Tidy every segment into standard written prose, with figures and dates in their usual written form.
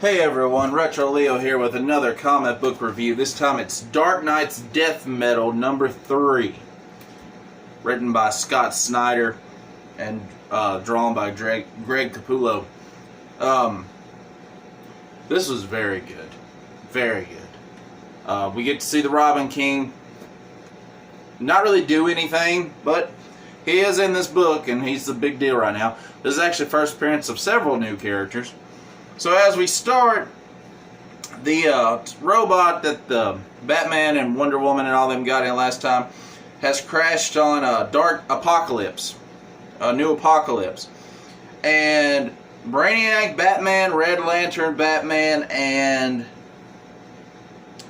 Hey everyone, Retro Leo here with another comic book review. This time it's Dark Nights Death Metal number 3. Written by Scott Snyder and drawn by Greg Capullo. This was very good. Very good. We get to see the Robin King not really do anything, but he is in this book and he's the big deal right now. This is actually the first appearance of several new characters. So as we start, the robot that the Batman and Wonder Woman and all them got in last time has crashed on a dark apocalypse, a new apocalypse. And Brainiac Batman, Red Lantern Batman, and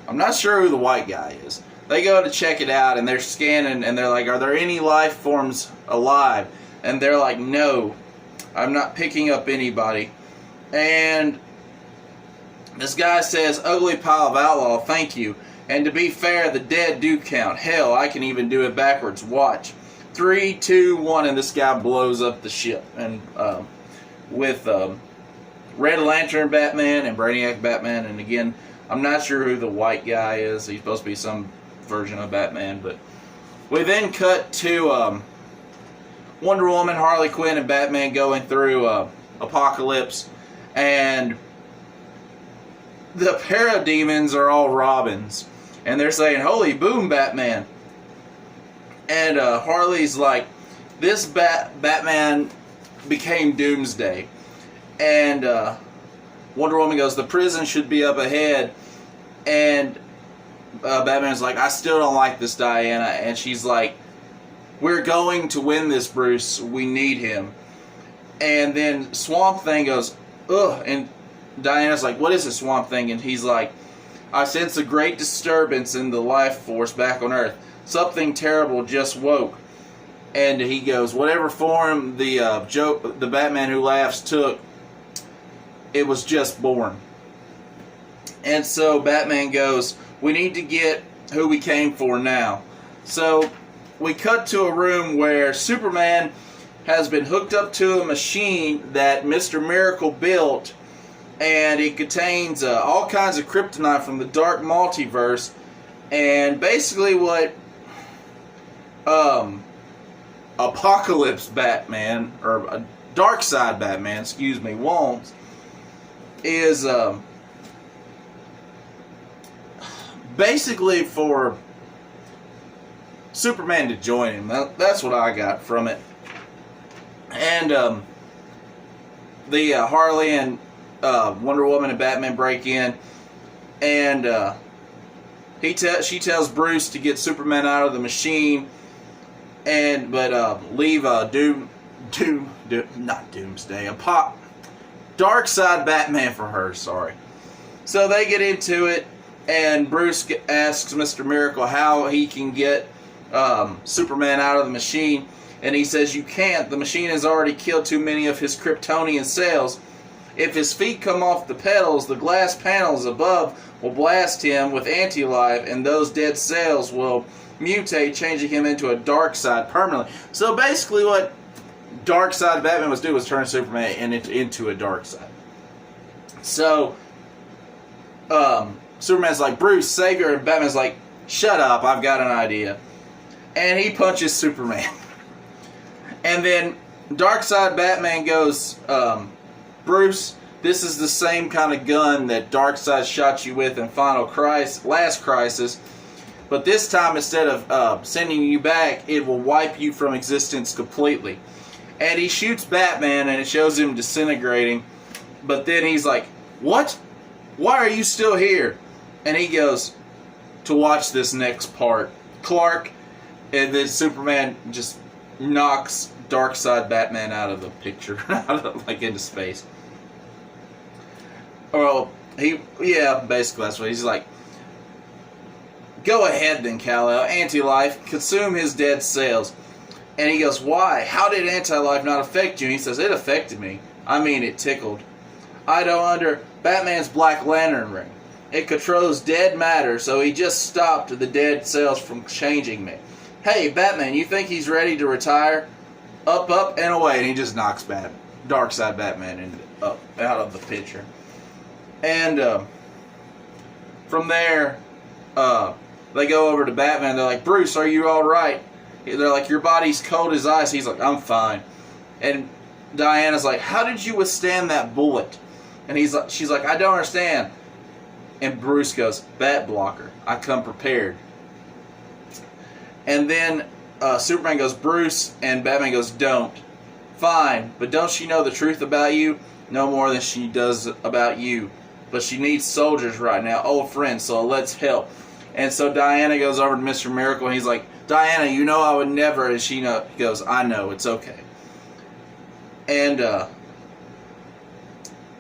I'm not sure who the white guy is. They go to check it out and they're scanning and they're like, are there any life forms alive? And they're like, no, I'm not picking up anybody. And this guy says, ugly pile of outlaw, thank you. And to be fair, the dead do count. Hell, I can even do it backwards. Watch. 3, 2, 1, and this guy blows up the ship. And with Red Lantern Batman and Brainiac Batman. And again, I'm not sure who the white guy is. He's supposed to be some version of Batman. But we then cut to Wonder Woman, Harley Quinn, and Batman going through Apocalypse. And the parademons are all Robins. And they're saying, holy boom, Batman. And Harley's like, this Batman became Doomsday. And Wonder Woman goes, the prison should be up ahead. And Batman's like, I still don't like this, Diana. And she's like, we're going to win this, Bruce. We need him. And then Swamp Thing goes, ugh, and Diana's like, what is a Swamp Thing? And he's like, I sense a great disturbance in the life force back on Earth. Something terrible just woke. And he goes, whatever form the Batman Who Laughs took, it was just born. And so Batman goes, we need to get who we came for now. So we cut to a room where Superman has been hooked up to a machine that Mr. Miracle built, and it contains all kinds of kryptonite from the dark multiverse. And basically what Apocalypse Batman, or Darkseid Batman, excuse me, wants is basically for Superman to join him. That's what I got from it. And the Harley and Wonder Woman and Batman break in, and she tells Bruce to get Superman out of the machine, but leave not Doomsday, Darkseid Batman for her. Sorry. So they get into it, and Bruce asks Mr. Miracle how he can get Superman out of the machine. And he says, you can't. The machine has already killed too many of his Kryptonian cells. If his feet come off the pedals, the glass panels above will blast him with anti-life, and those dead cells will mutate, changing him into a Darkseid permanently. So basically what Darkseid Batman was doing was turn Superman into a Darkseid. So Superman's like, Bruce, savior, and Batman's like, shut up, I've got an idea. And he punches Superman. And then Darkseid Batman goes, Bruce, this is the same kind of gun that Darkseid shot you with in Last Crisis. But this time, instead of sending you back, it will wipe you from existence completely. And he shoots Batman, and it shows him disintegrating. But then he's like, what? Why are you still here? And he goes, to watch this next part. Clark, and then Superman just knocks Darkseid Batman out of the picture, like into space. Well, basically that's what he's like. Go ahead then, Kal-El. Anti-life, consume his dead cells. And he goes, why? How did anti-life not affect you? And he says, it affected me. I mean, it tickled. I don't under Batman's Black Lantern ring. It controls dead matter, so he just stopped the dead cells from changing me. Hey, Batman, you think he's ready to retire? Up, up, and away. And he just knocks Darkseid Batman out of the picture. And from there, they go over to Batman. They're like, Bruce, are you all right? They're like, your body's cold as ice. He's like, I'm fine. And Diana's like, how did you withstand that bullet? And she's like, I don't understand. And Bruce goes, Bat blocker. I come prepared. And then Superman goes, Bruce, and Batman goes, don't. Fine, but don't she know the truth about you? No more than she does about you. But she needs soldiers right now, old friends, so let's help. And so Diana goes over to Mr. Miracle, and he's like, Diana, you know I would never. And he goes, I know, it's okay. And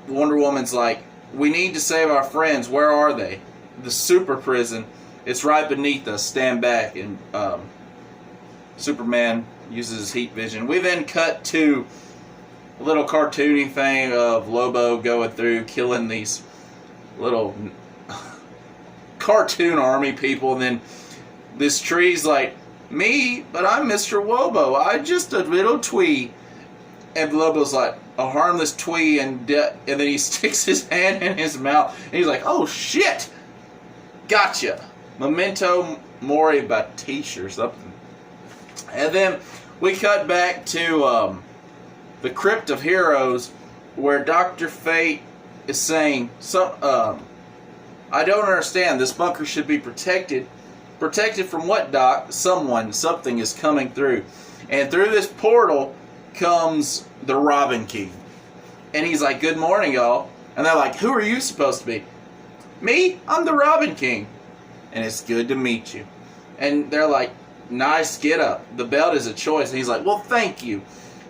Wonder Woman's like, we need to save our friends. Where are they? The super prison. It's right beneath us. Stand back. And Superman uses his heat vision. We then cut to a little cartoony thing of Lobo going through, killing these little cartoon army people. And then this tree's like, me? But I'm Mr. Wobo. I'm just a little twee. And Lobo's like, a harmless twee, and then he sticks his hand in his mouth, and he's like, oh shit! Gotcha! Memento Mori by Tish or something. And then we cut back to the Crypt of Heroes, where Dr. Fate is saying, I don't understand, this bunker should be protected. Protected from what, Doc? Something is coming through. And through this portal comes the Robin King. And he's like, good morning, y'all. And they're like, who are you supposed to be? Me? I'm the Robin King. And it's good to meet you. And they're like, nice get up. The belt is a choice. And he's like, well, thank you.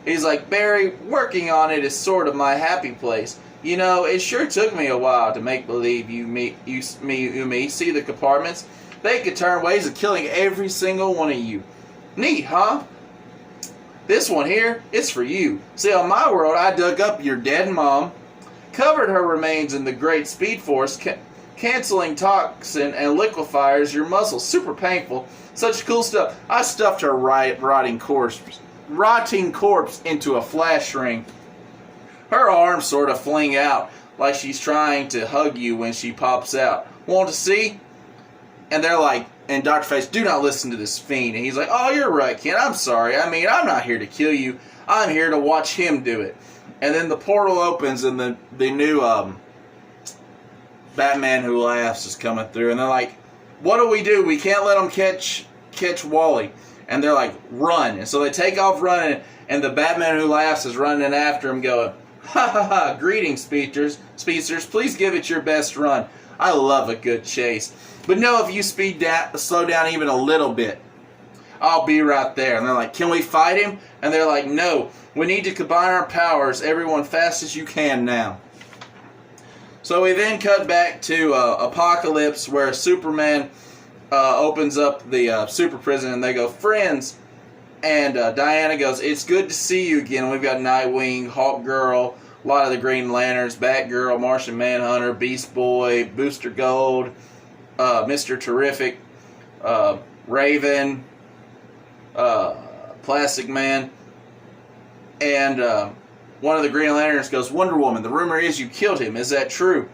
He's like, Barry, working on it is sort of my happy place. You know, it sure took me a while to make believe you see the compartments. They could turn ways of killing every single one of you. Neat, huh? This one here, it's for you. See, on my world, I dug up your dead mom, covered her remains in the great Speed Force, canceling toxin and liquefiers your muscles. Super painful. Such cool stuff. I stuffed her rotting corpse into a flash ring. Her arms sort of fling out like she's trying to hug you when she pops out. Want to see? And they're like, and Dr. Fate, do not listen to this fiend. And he's like, oh, you're right, Ken. I'm sorry. I mean, I'm not here to kill you. I'm here to watch him do it. And then the portal opens, and the new Batman Who Laughs is coming through. And they're like, what do? We can't let him catch Wally. And they're like, run. And so they take off running, and the Batman Who Laughs is running after him going, ha ha ha, greetings, speedsters. Please give it your best run. I love a good chase. But no, if you slow down even a little bit, I'll be right there. And they're like, can we fight him? And they're like, no. We need to combine our powers. Everyone, fast as you can now. So we then cut back to Apocalypse, where Superman opens up the super prison, and they go, friends. And Diana goes, it's good to see you again. We've got Nightwing, Hawkgirl, a lot of the Green Lanterns, Batgirl, Martian Manhunter, Beast Boy, Booster Gold, Mr. Terrific, Raven, Plastic Man, and one of the Green Lanterns goes, Wonder Woman, the rumor is you killed him. Is that true?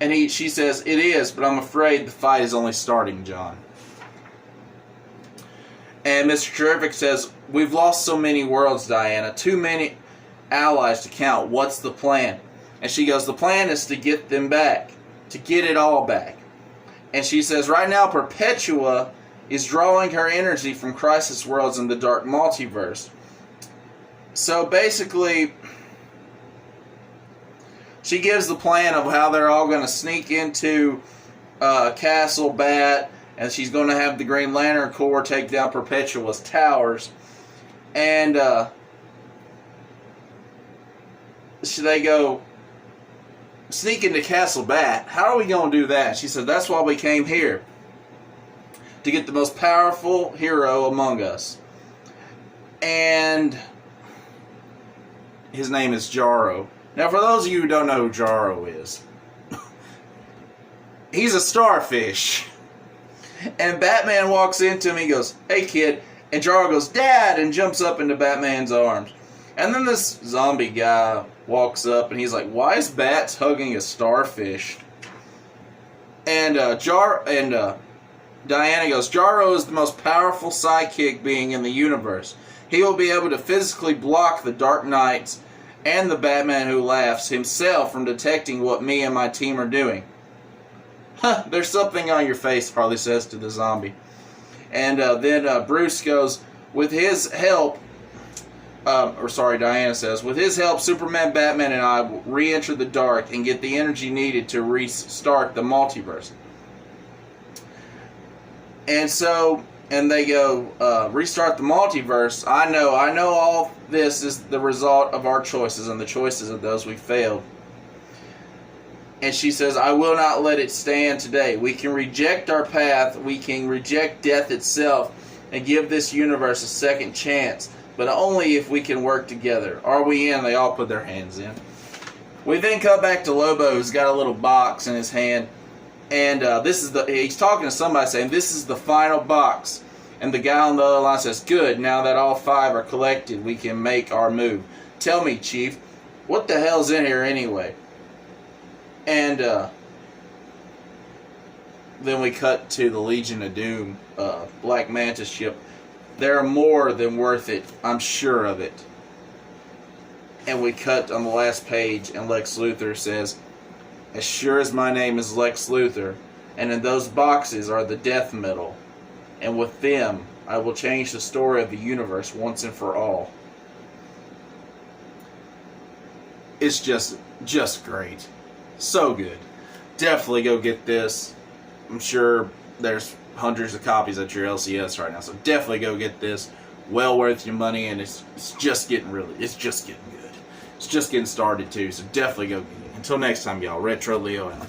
And she says, it is, but I'm afraid the fight is only starting, John. And Mr. Terrific says, we've lost so many worlds, Diana. Too many allies to count. What's the plan? And she goes, the plan is to get them back. To get it all back. And she says, right now Perpetua is drawing her energy from Crisis Worlds in the Dark Multiverse. So basically, she gives the plan of how they're all going to sneak into Castle Bat, and she's going to have the Green Lantern Corps take down Perpetua's towers. And they go, sneak into Castle Bat. How are we going to do that? She said, that's why we came here. To get the most powerful hero among us. And his name is Jarro. Now, for those of you who don't know who Jarro is, he's a starfish. And Batman walks into him, he goes, hey kid. And Jarro goes, Dad, and jumps up into Batman's arms. And then this zombie guy walks up and he's like, "Why is Bats hugging a starfish?" And Diana goes, "Jaro is the most powerful psychic being in the universe. He will be able to physically block the Dark Knights and the Batman Who Laughs himself from detecting what me and my team are doing." "Huh, there's something on your face," Harley says to the zombie. And then Bruce goes, "With his help," Diana says, "with his help, Superman, Batman, and I will re-enter the dark and get the energy needed to restart the multiverse." And they go, "Restart the multiverse. I know all this is the result of our choices and the choices of those we failed." And she says, "I will not let it stand today. We can reject our path, we can reject death itself, and give this universe a second chance, but only if we can work together. Are we in?" They all put their hands in. We then come back to Lobo, who's got a little box in his hand, and he's talking to somebody saying, "This is the final box." And the guy on the other line says, "Good, now that all 5 are collected, we can make our move. Tell me, Chief, what the hell's in here anyway?" And then we cut to the Legion of Doom, Black Manta ship. "They're more than worth it, I'm sure of it." And we cut on the last page, and Lex Luthor says, "As sure as my name is Lex Luthor, and in those boxes are the death metal, and with them I will change the story of the universe once and for all." It's just great. So good. Definitely go get this. I'm sure there's hundreds of copies at your LCS right now, so definitely go get this. Well worth your money, and it's just getting good. It's just getting started too, so definitely go get it. Until next time, y'all, Retro Leo out.